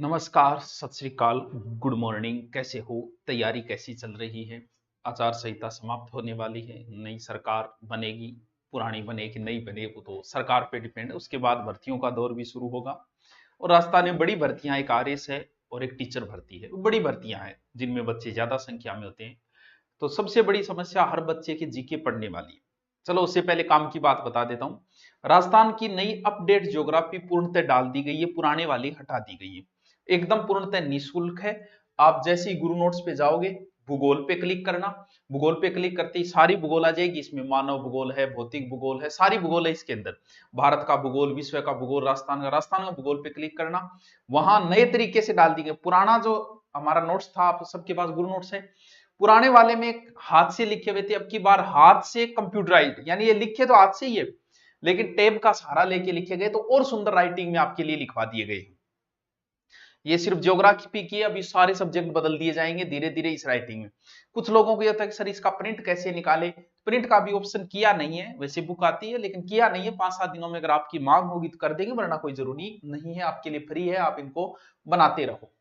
नमस्कार, सत श्री अकाल, गुड मॉर्निंग। कैसे हो? तैयारी कैसी चल रही है? आचार संहिता समाप्त होने वाली है, नई सरकार बनेगी, पुरानी बनेगी, नई बनेगी, वो तो सरकार पे डिपेंड है। उसके बाद भर्तियों का दौर भी शुरू होगा और राजस्थान में बड़ी भर्तियां, एक आरएस है और एक टीचर भर्ती है। बड़ी भर्तियां हैं जिनमें बच्चे ज्यादा संख्या में होते हैं। तो सबसे बड़ी समस्या हर बच्चे की जीके पढ़ने वाली है। चलो उससे पहले काम की बात बता देता हूँ। राजस्थान की नई अपडेट ज्योग्राफी पूर्णतः डाल दी गई है, पुराने वाली हटा दी गई है, एकदम पूर्णतः निःशुल्क है। आप जैसे ही गुरु नोट्स पे जाओगे, भूगोल पे क्लिक करना। भूगोल पे क्लिक करते ही सारी भूगोल आ जाएगी। इसमें मानव भूगोल है, भौतिक भूगोल है, सारी भूगोल है इसके अंदर। भारत का भूगोल, विश्व का भूगोल, राजस्थान का भूगोल पे क्लिक करना। वहां नए तरीके से डाल दी गई। पुराना जो हमारा नोट्स था, आप सबके पास गुरु नोट्स है, पुराने वाले में हाथ से लिखे हुए थे, अब की बार हाथ से कंप्यूटराइज्ड, यानी ये लिखे तो हाथ से ही है लेकिन टेब का सहारा लेके लिखे गए, तो और सुंदर राइटिंग में आपके लिए लिखवा दिए गए। ये सिर्फ ज्योग्राफी की है, अभी सारे सब्जेक्ट बदल दिए जाएंगे धीरे धीरे इस राइटिंग में। कुछ लोगों को यह था कि सर इसका प्रिंट कैसे निकाले। प्रिंट का भी ऑप्शन किया नहीं है, वैसे बुक आती है लेकिन किया नहीं है। 5-7 दिनों में अगर आपकी मांग होगी तो कर देंगे, वरना कोई जरूरी नहीं है, आपके लिए फ्री है, आप इनको बनाते रहो।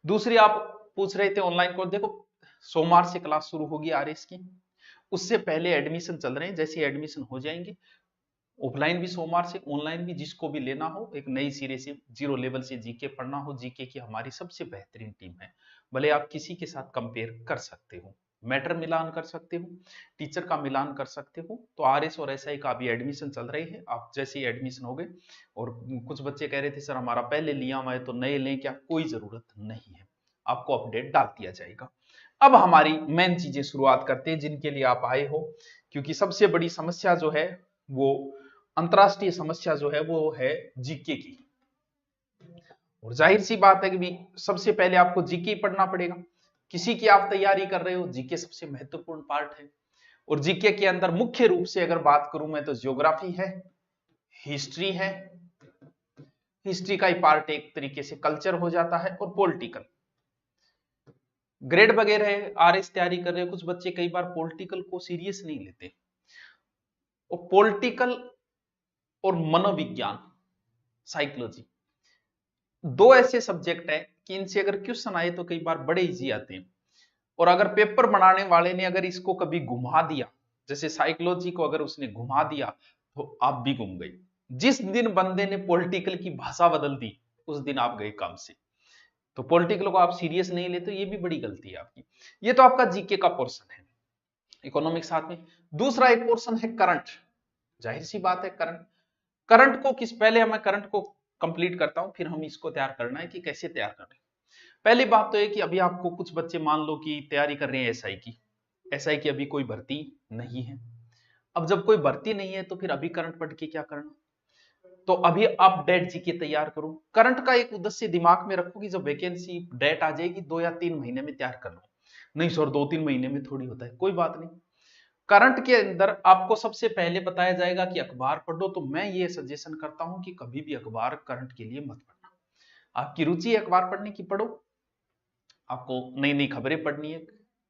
दूसरी, आप पूछ रहे थे ऑनलाइन कोर्स, देखो सोमवार से क्लास शुरू होगी आरएस की। उससे पहले एडमिशन चल रहे हैं, जैसे एडमिशन हो जाएंगे ऑफलाइन भी सोमवार से, ऑनलाइन भी, जिसको भी लेना हो, एक नई सिरे से जीरो लेवल से जीके पढ़ना हो, जीके की हमारी सबसे बेहतरीन टीम है। भले आप किसी के साथ कंपेयर कर सकते हो, मैटर मिलान कर सकते हो, टीचर का मिलान कर सकते हो। तो आरएस और एसआई का अभी एडमिशन चल रही है। आप जैसे ही एडमिशन हो गए, और कुछ बच्चे कह रहे थे सर हमारा पहले लिया हुआ है तो नए लें क्या? कोई जरूरत नहीं है, आपको अपडेट डाल दिया जाएगा। अब हमारी मेन चीजें शुरुआत करते हैं जिनके लिए आप आए हो, क्योंकि सबसे बड़ी समस्या जो है वो, अंतरराष्ट्रीय समस्या जो है वो है जीके की। और जाहिर सी बात है कि भी सबसे पहले आपको जीके पढ़ना पड़ेगा। किसी की आप तैयारी कर रहे हो, जीके सबसे महत्वपूर्ण पार्ट है। और जीके के अंदर मुख्य रूप से अगर बात करूं मैं, तो ज्योग्राफी है, हिस्ट्री है, हिस्ट्री का ही पार्ट एक तरीके से कल्चर हो जाता है, और पॉलिटिकल। ग्रेड वगैरह आरएस तैयारी कर रहे हो, कुछ बच्चे कई बार पॉलिटिकल को सीरियस नहीं लेते। और पॉलिटिकल और मनोविज्ञान, साइकोलॉजी, दो ऐसे सब्जेक्ट हैं कि इनसे अगर क्वेश्चन आए तो कई बार बड़े इजी आते हैं। और अगर पेपर बनाने वाले ने अगर इसको कभी घुमा दिया, जैसे साइकोलॉजी को अगर उसने घुमा दिया, तो आप भी घूम गए। जिस दिन बंदे ने पॉलिटिकल की भाषा बदल दी, उस दिन आप गए काम से। तो पॉलिटिकल को आप सीरियस नहीं लेते, ये भी बड़ी गलती है आपकी। ये तो आपका जीके का पोर्शन है, इकोनॉमिक्स साथ में। दूसरा एक पोर्शन है करंट। जाहिर सी बात है, करंट, करंट को किस, पहले मैं करंट को कंप्लीट करता हूं, फिर हम इसको तैयार करना है कि कैसे तैयार करना है। पहली बात तो है कि अभी आपको कुछ बच्चे मान लो कि तैयारी कर रहे हैं एसआई की। एसआई की अभी कोई भर्ती नहीं है। अब जब कोई भर्ती नहीं है तो फिर अभी करंट पढ़ के क्या करना? तो अभी आप डेट जीके तैयार करो। करंट का एक उद्देश्य दिमाग में रखो कि जब वैकेंसी डेट आ जाएगी 2 या 3 महीने में तैयार कर लो। नहीं सर 2-3 महीने में थोड़ी होता है, कोई बात नहीं। करंट के अंदर आपको सबसे पहले बताया जाएगा कि अखबार पढ़ो, तो मैं ये सजेशन करता हूं कि कभी भी अखबार करंट के लिए मत पढ़ना। आपकी रुचि है अखबार पढ़ने की, पढ़ो। आपको नई नई खबरें पढ़नी है,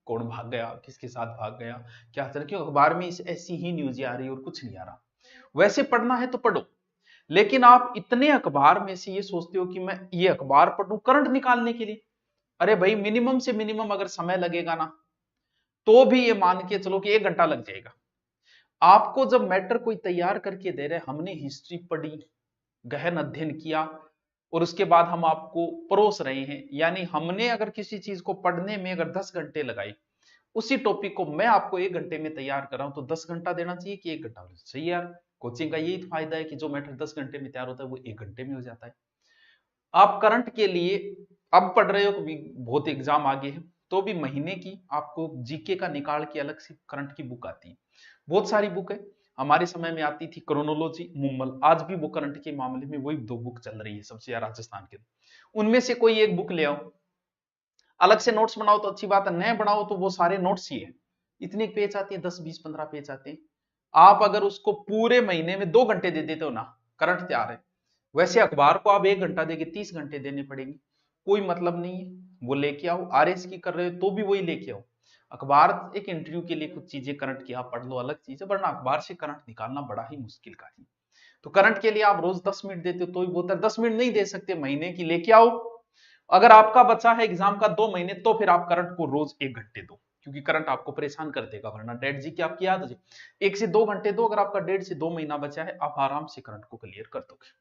कौन भाग गया, किसके साथ भाग गया, क्या चल, क्यों अखबार में ऐसी ही न्यूज आ रही है और कुछ नहीं आ रहा। वैसे पढ़ना है तो पढ़ो। लेकिन आप इतने अखबार में से ये सोचते हो कि मैं ये अखबार पढ़ूं करंट निकालने के लिए। अरे भाई, मिनिमम से मिनिमम अगर समय लगेगा ना, तो भी ये मान के चलो कि 1 घंटा लग जाएगा। आपको जब मैटर कोई तैयार करके दे रहे, हमने हिस्ट्री पढ़ी, गहन अध्ययन किया, और उसके बाद हम आपको परोस रहे हैं, यानी हमने अगर किसी चीज को पढ़ने में अगर 10 घंटे लगाए, उसी टॉपिक को मैं आपको 1 घंटे में तैयार कर रहा हूं, तो 10 घंटा देना चाहिए कि 1 घंटा? सही यार, कोचिंग का यही तो फायदा है कि जो मैटर 10 घंटे में तैयार होता है वो 1 घंटे में हो जाता है। आप करंट के लिए अब पढ़ रहे हो, बहुत एग्जाम आगे है, तो भी महीने की आपको जीके का निकाल के अलग से करंट की बुक आती है। बहुत सारी बुक है, हमारे समय में आती थी क्रोनोलॉजी, मुम्मल, आज भी वो करंट के मामले में वही 2 बुक चल रही है सबसे ज्यादा राजस्थान के। उनमें से कोई एक बुक ले आओ, अलग से नोट्स बनाओ तो अच्छी बात है, नए बनाओ तो वो सारे नोट्स ही है। इतने पेज आते हैं, 10, 20, 15 पेज आते हैं। आप अगर उसको पूरे महीने में 2 घंटे दे देते हो ना, करंट तैयार है। वैसे अखबार को आप 1 घंटा देके 30 घंटे देने पड़ेंगे, कोई मतलब नहीं है। वो लेके आओ, आरएस की कर रहे हो तो भी वही लेके आओ। अखबार एक इंटरव्यू के लिए कुछ चीजें करंट की आप पढ़ लो, अलग चीज है, वरना अखबार से करंट निकालना बड़ा ही मुश्किल कार्य है। तो करंट के लिए आप रोज 10 मिनट देते हो तो भी बहुत है, 10 मिनट नहीं दे सकते, महीने की लेके आओ, अगर आपका बचा है एग्जाम का 2 महीने, तो फिर आप करंट को रोज 1 घंटे दो, क्योंकि करंट आपको परेशान कर देगा, वरना डेट जी की आपकी याद है। 1 से 2 घंटे दो, अगर आपका 1.5 से 2 महीना बचा है, आप आराम से करंट को क्लियर कर दोगे।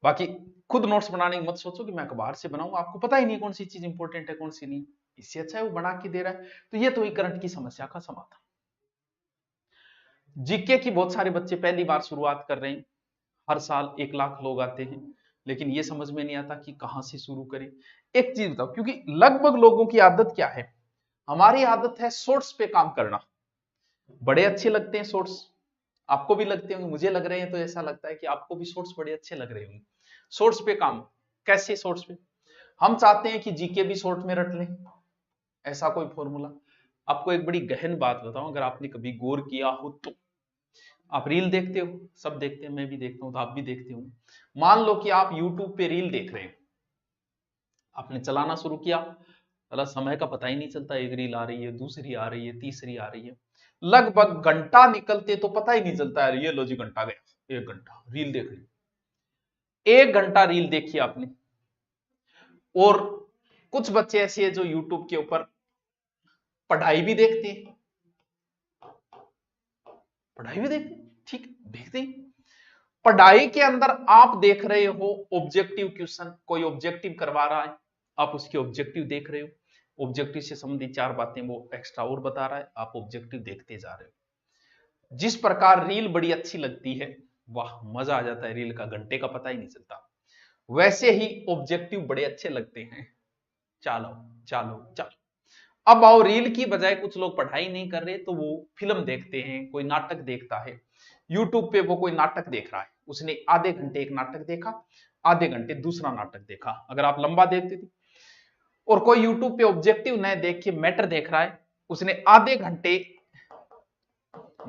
बाकी खुद नोट्स बनाने की मत सोचो कि मैं अखबार से बनाऊंगा, आपको पता ही नहीं कौन सी चीज इंपॉर्टेंट है कौन सी नहीं। इससे अच्छा है वो बना के दे रहा है। तो ये तो ही करंट की समस्या का समाधान। जीके की बहुत सारे बच्चे पहली बार शुरुआत कर रहे हैं। हर साल 1 लाख लोग आते हैं, लेकिन ये समझ में नहीं आता कि कहां से शुरू करें। एक चीज बताओ, क्योंकि लगभग लोगों की आदत क्या है, हमारी आदत है शॉर्ट्स पे काम करना। बड़े अच्छे लगते हैं शॉर्ट्स, आपको भी लगते होंगे, मुझे लग रहे हैं तो ऐसा लगता है कि आपको भी शॉर्ट्स बड़े अच्छे लग रहे होंगे। शॉर्ट्स पे काम कैसे? शॉर्ट्स पे हम चाहते हैं कि जीके भी शॉर्ट में रट लें, ऐसा कोई फॉर्मूला। आपको एक बड़ी गहन बात बताऊं, अगर आपने कभी गौर किया हो तो, आप रील देखते हो, सब देखते हैं, मैं भी देखता हूं, तो आप भी देखते हो। मान लो कि आप यूट्यूब पे रील देख रहे हैं, आपने चलाना शुरू किया, चला, समय का पता ही नहीं चलता, एक रील आ रही है, दूसरी आ रही है, तीसरी आ रही है, लगभग घंटा निकलते तो पता ही नहीं चलता है। ये लो जी घंटा गया, 1 घंटा रील देख रही, 1 घंटा रील देखी आपने। और कुछ बच्चे ऐसे हैं जो यूट्यूब के ऊपर पढ़ाई भी देखते हैं, पढ़ाई भी देखते हैं, ठीक देखते हैं। पढ़ाई के अंदर आप देख रहे हो ऑब्जेक्टिव क्वेश्चन, कोई ऑब्जेक्टिव करवा रहा है, आप उसके ऑब्जेक्टिव देख रहे हो, ऑब्जेक्टिव से संबंधित 4 बातें वो एक्स्ट्रा और बता रहा है, आप ऑब्जेक्टिव देखते जा रहे हो। जिस प्रकार रील बड़ी अच्छी लगती है, वाह मजा आ जाता है, रील का घंटे का पता ही नहीं चलता, वैसे ही ऑब्जेक्टिव बड़े अच्छे लगते हैं। चलो चलो चलो, अब आओ रील की बजाय कुछ लोग पढ़ाई नहीं कर रहे तो वो फिल्म देखते हैं, कोई नाटक देखता है। यूट्यूब पे वो कोई नाटक देख रहा है, उसने आधे घंटे एक नाटक देखा, आधे घंटे दूसरा नाटक देखा, अगर आप लंबा देखते थे। और कोई यूट्यूब पे ऑब्जेक्टिव न देख के मैटर देख रहा है, उसने आधे घंटे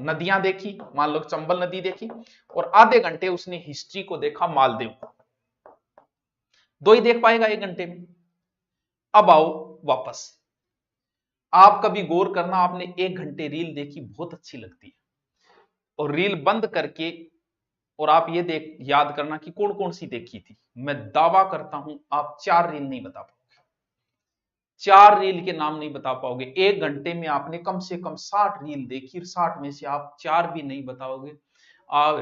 नदियां देखी, मान लो चंबल नदी देखी, और आधे घंटे उसने हिस्ट्री को देखा, मालदीव। दो ही देख पाएगा 1 घंटे में। अब आओ वापस, आप कभी गौर करना, आपने 1 घंटे रील देखी, बहुत अच्छी लगती है, और रील बंद करके और आप ये देख याद करना कि कौन कौन सी देखी थी। मैं दावा करता हूं आप 4 रील नहीं बता पाओगे, 4 रील के नाम नहीं बता पाओगे। 1 घंटे में आपने कम से कम 60 रील देखी, 60 में से आप 4 भी नहीं बताओगे।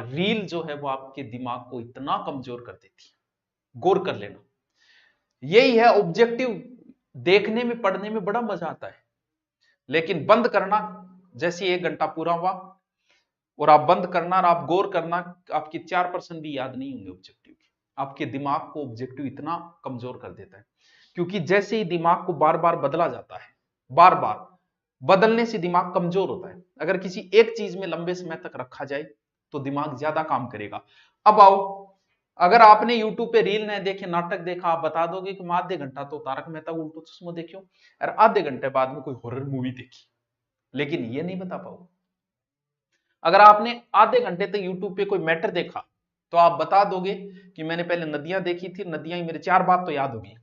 रील जो है वो आपके दिमाग को इतना कमजोर कर देती है, गौर कर लेना। यही है ऑब्जेक्टिव, देखने में पढ़ने में बड़ा मजा आता है, लेकिन बंद करना, जैसे 1 घंटा पूरा हुआ और आप बंद करना और आप गौर करना, आपके 4% भी याद नहीं होंगे ऑब्जेक्टिव के। आपके दिमाग को ऑब्जेक्टिव इतना कमजोर कर देता है, क्योंकि जैसे ही दिमाग को बार बार बदला जाता है, बार बार बदलने से दिमाग कमजोर होता है। अगर किसी एक चीज में लंबे समय तक रखा जाए तो दिमाग ज्यादा काम करेगा। अब आओ, अगर आपने यूट्यूब पे रील नहीं देखे, नाटक देखा, आप बता दोगे कि मैं आधे घंटा तो तारक मेहता का उल्टा चश्मा देखियो, और आधे घंटे बाद में कोई हॉरर मूवी देखी, लेकिन ये नहीं बता पाओगे। अगर आपने आधे घंटे तक यूट्यूब पे कोई मैटर देखा, तो आप बता दोगे कि मैंने पहले नदियां देखी थी, नदियां ही मेरे 4 बात तो याद होगी,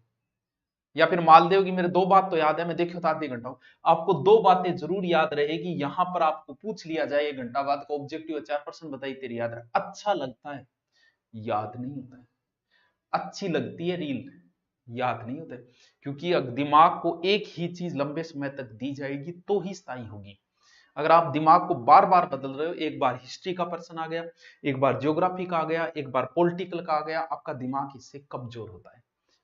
या फिर मालदेव की मेरे 2 बात तो याद है, मैं देखियो था आधे घंटा। आपको 2 बातें जरूर याद रहेगी। यहां पर आपको पूछ लिया जाए 1 घंटा बाद को ऑब्जेक्टिव 4% बताई, तेरी याद रहे, अच्छा लगता है, याद नहीं होता है। अच्छी लगती है रील, याद नहीं होता है, क्योंकि दिमाग को एक ही चीज लंबे समय तक दी जाएगी तो ही स्थायी होगी। अगर आप दिमाग को बार बार बदल रहे हो, एक बार हिस्ट्री का पर्सन आ गया, एक बार ज्योग्राफी का आ गया, एक बार पॉलिटिकल का आ गया, आपका दिमाग इससे कमजोर होता है।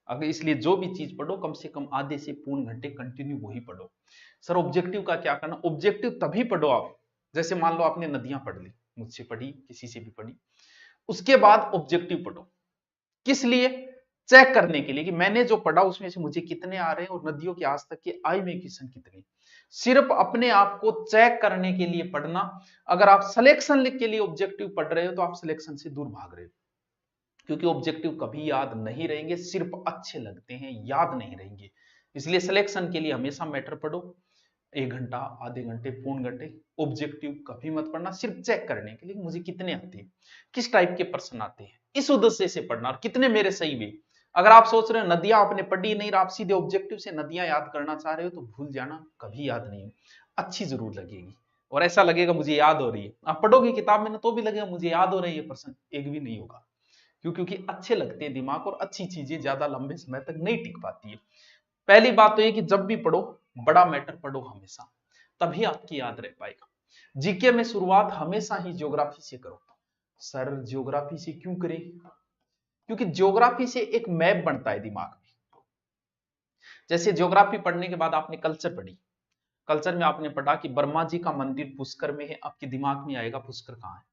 अगर इसलिए जो भी चीज पढ़ो, कम से कम आधे से पौन घंटे कंटिन्यू वही पढ़ो। सर ऑब्जेक्टिव का क्या करना? ऑब्जेक्टिव तभी पढ़ो आप, जैसे मान लो आपने नदियां पढ़ ली, मुझसे पढ़ी, किसी से भी पढ़ी, उसके बाद ऑब्जेक्टिव पढ़ो। किस लिए? चेक करने के लिए कि मैंने जो पढ़ा उसमें से मुझे कितने आ रहे हैं, और नदियों के आज तक के आए हुए क्वेश्चन कितने। सिर्फ अपने आप को चेक करने के लिए पढ़ना। अगर आप सिलेक्शन के लिए ऑब्जेक्टिव पढ़ रहे हो तो आप सिलेक्शन से दूर भाग रहे हो, क्योंकि ऑब्जेक्टिव कभी याद नहीं रहेंगे, सिर्फ अच्छे लगते हैं, याद नहीं रहेंगे। इसलिए सिलेक्शन के लिए हमेशा मैटर पढ़ो, 1 घंटा, आधे घंटे, पौन घंटे। ऑब्जेक्टिव कभी मत पढ़ना, सिर्फ चेक करने के लिए मुझे कितने आते हैं, किस टाइप के प्रश्न आते हैं, इस उद्देश्य से पढ़ना, और कितने मेरे सही भी। अगर आप सोच रहे हो नदियां आपने पढ़ी नहीं, आप सीधे ऑब्जेक्टिव से नदियां याद करना चाह रहे हो, तो भूल जाना, कभी याद नहीं। अच्छी जरूर लगेगी, और ऐसा लगेगा मुझे याद हो रही है। आप पढ़ोगे किताब में ना तो भी लगेगा मुझे याद हो रही है, प्रश्न एक भी नहीं होगा, क्योंकि अच्छे लगते हैं दिमाग, और अच्छी चीजें ज्यादा लंबे समय तक नहीं टिक पाती है। पहली बात तो ये कि जब भी पढ़ो बड़ा मैटर पढ़ो हमेशा, तभी आपकी याद रह पाएगा। जीके में शुरुआत हमेशा ही ज्योग्राफी से करो। सर ज्योग्राफी से क्यों करें? क्योंकि ज्योग्राफी से एक मैप बनता है दिमाग में। जैसे ज्योग्राफी पढ़ने के बाद आपने कल्चर पढ़ी, कल्चर में आपने पढ़ा कि वर्मा जी का मंदिर पुष्कर में है, आपके दिमाग में आएगा पुष्कर कहाँ है।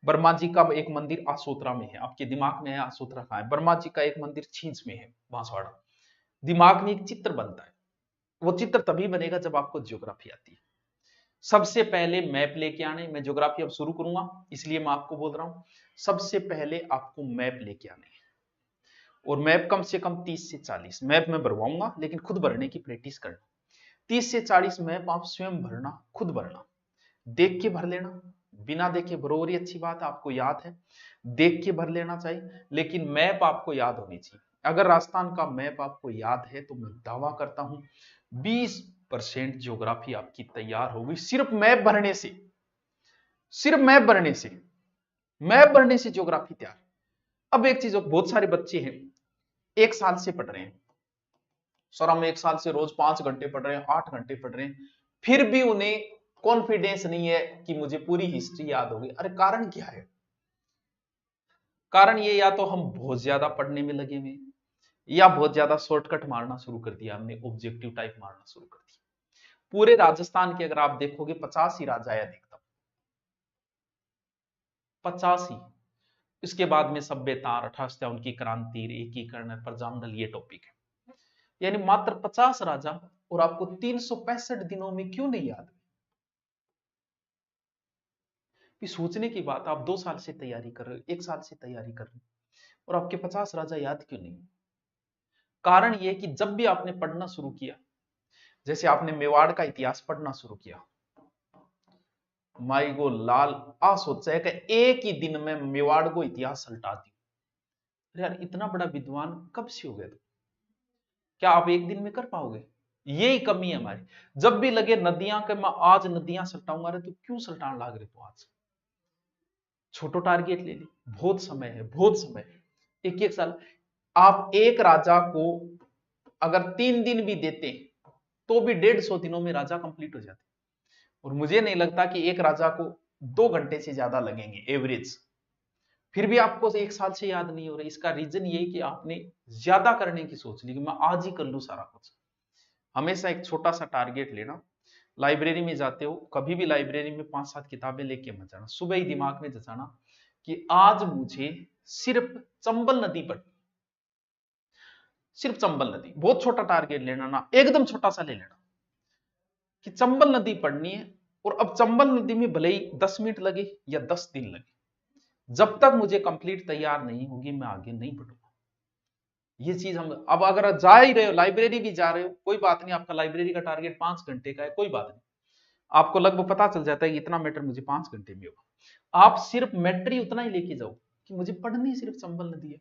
वर्मा जी का एक मंदिर आसोतरा में है, आपके दिमाग में है आसोतरा कहाँ है। वर्मा जी का एक मंदिर छींच में है, बांसवाड़ा। दिमाग में एक चित्र बनता है। वो चित्र तभी बनेगा जब आपको ज्योग्राफी आती है। सबसे पहले मैप लेके आने, मैं ज्योग्राफी अब शुरू करूंगा इसलिए मैं आपको बोल रहा हूं, सबसे पहले आपको मैप लेके आने हैं। और मैप कम से कम 30 से 40 मैप मैं भरवाऊंगा, लेकिन खुद भरने की प्रैक्टिस करना। 30 से 40 मैप आप स्वयं भरना, खुद भरना। देख के भर लेना, बिना देखे भरो, और ये अच्छी बात है आपको याद है, देख के भर लेना चाहिए, लेकिन मैप आपको याद होनी चाहिए। अगर राजस्थान का मैप आपको याद है तो मैं दावा करता हूं 20% ज्योग्राफी आपकी तैयार होगी सिर्फ मैप भरने से। सिर्फ मैप भरने से, मैप भरने से ज्योग्राफी तैयार। अब एक चीज, बहुत सारे बच्चे हैं 1 साल से पढ़ रहे हैं, सर हम 1 साल से रोज 5 घंटे पढ़ रहे हैं, 8 घंटे पढ़ रहे हैं, फिर भी उन्हें कॉन्फिडेंस नहीं है कि मुझे पूरी हिस्ट्री याद होगी। अरे कारण क्या है? कारण ये, या तो हम बहुत ज्यादा पढ़ने में लगे हुए, या बहुत ज्यादा शॉर्टकट मारना शुरू कर दिया हमने, ऑब्जेक्टिव टाइप मारना शुरू कर दिया। पूरे राजस्थान के अगर आप देखोगे 50 ही राजा है अधिकतम, 50 ही। इसके बाद में सभ्यता, अठारहवीं उनकी क्रांति, एकीकरण, प्रजामंडल, ये टॉपिक है। यानी मात्र 50 राजा, और आपको 365 दिनों में क्यों नहीं याद? सोचने की बात, आप 2 साल से तैयारी कर रहे हो, 1 साल से तैयारी कर रहे हो, और आपके 50 राजा याद क्यों नहीं? कारण यह कि जब भी आपने पढ़ना शुरू किया, जैसे आपने मेवाड़ का इतिहास पढ़ना शुरू किया, माई गो लाल आ सोचा है कि एक ही दिन में मेवाड़ को इतिहास सल्टा दी। यार इतना बड़ा विद्वान कब से हो गए? तो क्या आप एक दिन में कर पाओगे? यही कमी है हमारी। जब भी लगे नदियां के मैं आज नदियां सल्टाऊंगा, रहे तो क्यों सल्टान लाग रहे? तो आज छोटो टारगेट ले ली, बहुत समय है, बहुत समय है, 1-1 साल। आप एक राजा को अगर 3 दिन भी देते तो भी 150 दिनों में राजा कंप्लीट हो जाते। और मुझे नहीं लगता कि एक राजा को 2 घंटे से ज्यादा लगेंगे एवरेज। फिर भी आपको 1 साल से याद नहीं हो रहा। इसका रीजन ये कि आपने ज्यादा करने की सोच ली कि मैं आज ही कर लूं सारा कुछ। हमेशा एक छोटा सा टारगेट लेना। लाइब्रेरी में जाते हो, कभी भी लाइब्रेरी में 5-7 किताबें लेके मत जाना। सुबह ही दिमाग में जचाना कि आज मुझे सिर्फ चंबल नदी पढ़नी, सिर्फ चंबल नदी। बहुत छोटा टारगेट लेना ना, एकदम छोटा सा ले लेना कि चंबल नदी पढ़नी है। और अब चंबल नदी में भले ही 10 मिनट लगे या 10 दिन लगे, जब तक मुझे कंप्लीट तैयार नहीं होगी मैं आगे नहीं बढ़ूंगा। ये चीज हम, अब अगर जा ही रहे हो, लाइब्रेरी भी जा रहे हो, कोई बात नहीं, आपका लाइब्रेरी का टारगेट 5 घंटे का है, कोई बात नहीं, आपको लगभग पता चल जाता है कि इतना मैटर मुझे 5 घंटे में होगा। आप सिर्फ मैटर ही उतना ही लेके जाओ कि मुझे पढ़नी सिर्फ चंबल नदी है।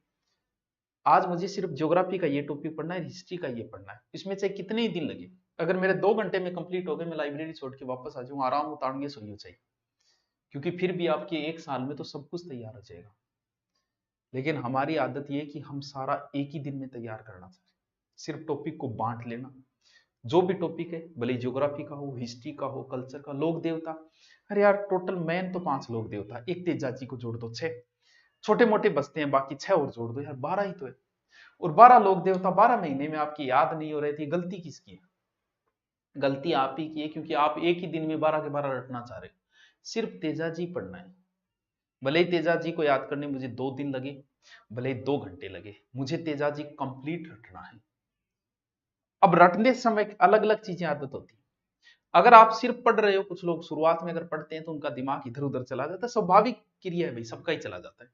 आज मुझे सिर्फ ज्योग्राफी का ये टॉपिक पढ़ना है, हिस्ट्री का ये पढ़ना है, इसमें चाहे कितने ही दिन लगे। अगर मेरे 2 घंटे में कंप्लीट हो गए, मैं लाइब्रेरी छोड़ के वापस आ जाऊँ, आराम उतारूंगे, सोइयो चाहिए, क्योंकि फिर भी आपके 1 साल में तो सब कुछ तैयार हो जाएगा। लेकिन हमारी आदत ये है कि हम सारा एक ही दिन में तैयार करना चाहते हैं। सिर्फ टॉपिक को बांट लेना, जो भी टॉपिक है, भले ज्योग्राफी का हो, हिस्ट्री का हो, कल्चर का, लोक देवता। अरे यार टोटल मैन तो 5 लोक देवता, एक तेजाजी को जोड़ दो 6, छोटे मोटे बचते हैं, बाकी 6 और जोड़ दो यार, 12 ही तो है। और 12 लोक देवता 12 महीने में आपकी याद नहीं हो रही थी। गलती किसकी है? गलती आप ही की है, क्योंकि आप एक ही दिन में 12 के 12 रटना चाह रहे हो। सिर्फ तेजाजी पढ़ना है। भले ही तेजाजी को याद करने मुझे 2 दिन लगे, भले ही 2 घंटे लगे, मुझे तेजाजी कंप्लीट रटना है। अब रटने समय अलग अलग चीजें आदत होती है। अगर आप सिर्फ पढ़ रहे हो, कुछ लोग शुरुआत में अगर पढ़ते हैं तो उनका दिमाग इधर उधर चला जाता है, स्वाभाविक क्रिया है भाई, सबका ही चला जाता है।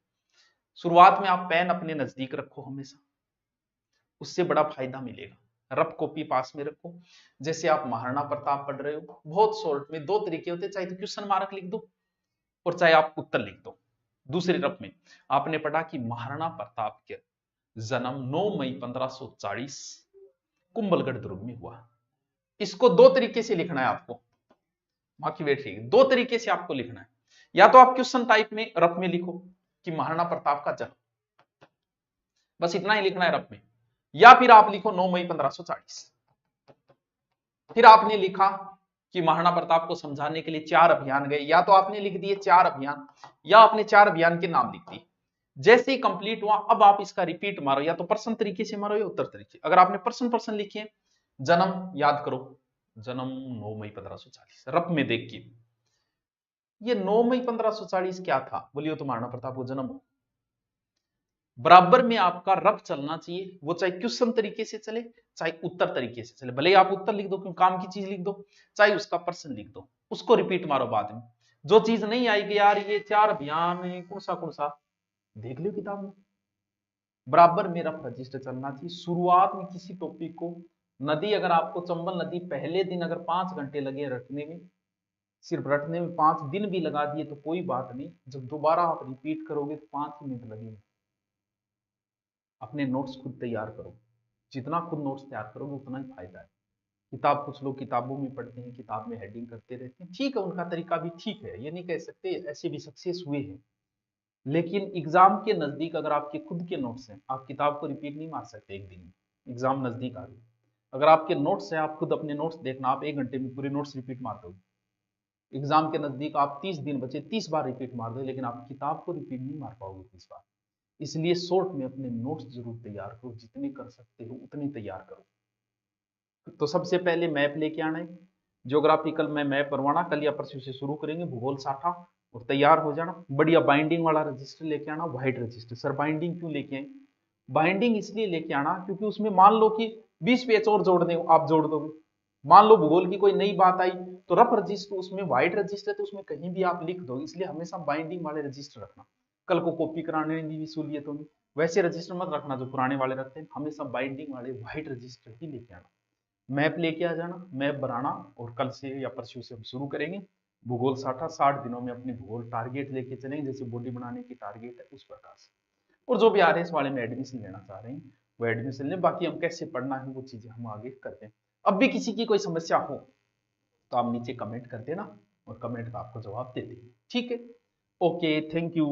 शुरुआत में आप पेन अपने नजदीक रखो हमेशा, उससे बड़ा फायदा मिलेगा। रफ कॉपी पास में रखो। जैसे आप महाराणा प्रताप पढ़ रहे हो, बहुत शॉर्ट में 2 तरीके होते हैं, चाहे तो क्वेश्चन मार्क लिख दो और चाहे आप उत्तर लिख दो। दूसरे रफ में आपने पढ़ा कि महाराणा प्रताप के जन्म 9 मई 1540 कुंभलगढ़ दुर्ग में हुआ। इसको 2 तरीके से लिखना है आपको, बाकी वेट रहिए, 2 तरीके से आपको लिखना है। या तो आप क्वेश्चन टाइप में रफ में लिखो कि महाराणा प्रताप का जन्म, बस इतना ही लिखना है रफ में। या फिर आप लिखो 9 मई 1540। फिर आपने लिखा कि महाराणा प्रताप को समझाने के लिए 4 अभियान गए, या तो आपने लिख दिए 4 अभियान, या आपने 4 अभियान के नाम लिख दिए। जैसे ही कंप्लीट हुआ, अब आप इसका रिपीट मारो, या तो प्रश्न तरीके से मारो या उत्तर तरीके। अगर आपने प्रश्न लिखे, जन्म याद करो, जन्म 9 मई 1540, रफ में देख के ये 9 मई 1540 क्या था, बोलिए तो महाराणा प्रताप को जन्म हो। बराबर में आपका रफ चलना चाहिए, वो चाहे क्वेश्चन तरीके से चले चाहे उत्तर तरीके से चले। भले ही आप उत्तर लिख दो क्योंकि काम की चीज लिख दो, चाहे उसका प्रश्न लिख दो, उसको रिपीट मारो बाद में। जो चीज नहीं आएगी यार ये 4 अभियान है कौन सा देख लो किताब में। बराबर में रफ रजिस्टर चलना चाहिए। शुरुआत में किसी टॉपिक को, नदी अगर आपको चंबल नदी पहले दिन अगर 5 घंटे लगे रटने में, सिर्फ रटने में 5 दिन भी लगा दिए तो कोई बात नहीं, जब दोबारा आप रिपीट करोगे तो 5 ही मिनट लगेंगे। अपने नोट्स खुद तैयार करो, जितना खुद नोट्स तैयार करोगे उतना ही फायदा है। किताब कुछ लोग किताबों में पढ़ते हैं, किताब में हेडिंग करते रहते हैं, ठीक है उनका तरीका भी ठीक है, ये नहीं कह सकते, ऐसे भी सक्सेस हुए हैं। लेकिन एग्जाम के नजदीक अगर आपके खुद के नोट्स हैं, आप किताब को रिपीट नहीं मार सकते एक दिन में, एग्जाम नजदीक आ गई। अगर आपके नोट्स हैं, आप खुद अपने नोट्स देखना, आप 1 घंटे में पूरे नोट्स रिपीट मार दोगे। एग्जाम के नजदीक आप 30 दिन बचे, 30 बार रिपीट मार दो, लेकिन आप किताब को रिपीट नहीं मार पाओगे 30 बार। इसलिए शॉर्ट में अपने नोट्स जरूर तैयार करो, जितने कर सकते हो उतने तैयार करो। तो सबसे पहले मैप लेके आना है, ज्योग्राफिकल में मैप बनवाना, कल या परसों से शुरू करेंगे, भूगोल साठा, और तैयार हो जाना। बढ़िया बाइंडिंग वाला रजिस्टर लेके आना, व्हाइट रजिस्टर। सर बाइंडिंग क्यों लेके आए? बाइंडिंग इसलिए लेके आना क्योंकि उसमें मान लो कि 20 पेज और जोड़ने हो, आप जोड़ दोगे। मान लो भूगोल की कोई नई बात आई तो रफ रजिस्टर, उसमें व्हाइट रजिस्टर तो उसमें कहीं भी आप लिख दो, इसलिए हमेशा बाइंडिंग वाले रजिस्टर रखना। कल को कॉपी कराने में भी सहूलियत होगी। वैसे रजिस्टर मत रखना जो पुराने वाले रखते हैं, हमेशा बाइंडिंग वाले व्हाइट रजिस्टर ही लेके आना। मैप लेके आ जाना, मैप बनाना, और कल से या परसों से हम शुरू करेंगे भूगोल साठा। 60 दिनों में अपनी भूगोल टारगेट लेके चलेंगे, जैसे बॉडी बनाने की टारगेट है उस प्रकार से। और जो भी आ रहे हैं इस वाले में एडमिशन लेना चाह रहे हैं वो एडमिशन लें, बाकी हम कैसे पढ़ना है वो चीजें हम आगे करते हैं। अब भी किसी की कोई समस्या हो तो आप नीचे कमेंट कर देना, और कमेंट का आपको जवाब दे देंगे, ठीक है। Okay, thank you.